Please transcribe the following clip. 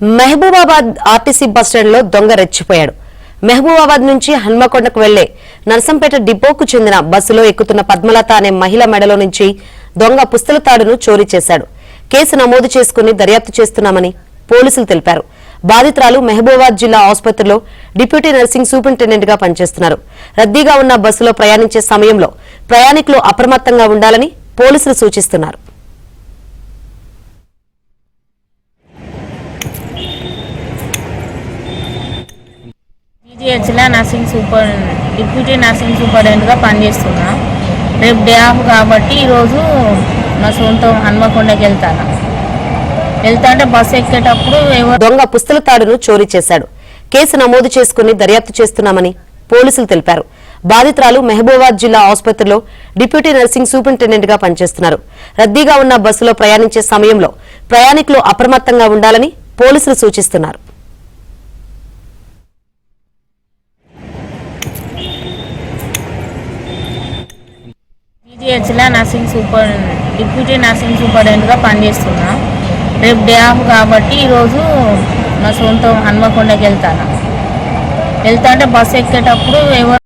Mahabubabad RTC bus stand లో దొంగ రెచ్చిపోయాడు. మహబూబాబాద్ నుంచి హన్మకొండకు వెళ్లే నర్సంపేట డిపోకు చెందిన బస్సులో ఎక్కుతున్న పద్మలత అనే మహిళ మెడలో నుంచి దొంగ పుస్తల తాడును చోరీ చేశాడు. కేసు నమోదు చేసుకుని దర్యాప్తు చేస్తున్నామని పోలీసులు తెలిపారు. బాధితురాలు మహబూబాబాద్ జిల్లా ఆసుపత్రిలో డిప్యూటీ నర్సింగ్ సూపరింటెండెంట్ గా పనిచేస్తున్నారు. రద్దీగా ఉన్న బస్సులో ప్రయాణించే సమయంలో ప్రయాణికులు అప్రమత్తంగా ఉండాలని పోలీసులు సూచిస్తున్నారు. డిప్యూటీ నర్సింగ్ సూపరింటెండెంట్గా పనిచేస్తున్నా. రేపు డే ఆఫ్ కాబట్టి ఈరోజు నా సొంతం హన్మకొండకి వెళ్తాంటే బస్సు ఎక్కేటప్పుడు దొంగ పుస్తల తాడును చోరీ చేశాడు. కేసు నమోదు చేసుకుని దర్యాప్తు చేస్తున్నామని పోలీసులు తెలిపారు. బాధితురాలు మహబూబాబాద్ జిల్లా ఆసుపత్రిలో డిప్యూటీ నర్సింగ్ సూపరింటెండెంట్ గా పనిచేస్తున్నారు. రద్దీగా ఉన్న బస్సులో ప్రయాణించే సమయంలో ప్రయాణికులు అప్రమత్తంగా ఉండాలని పోలీసులు సూచిస్తున్నారు. డిప్యూటీ నర్సింగ్ సూపరింటెండెంట్గా పనిచేస్తున్నా. రేపు డే ఆఫ్ కాబట్టి ఈరోజు నా సొంతం హన్మకొండకి వెళ్తాంటే బస్సు ఎక్కేటప్పుడు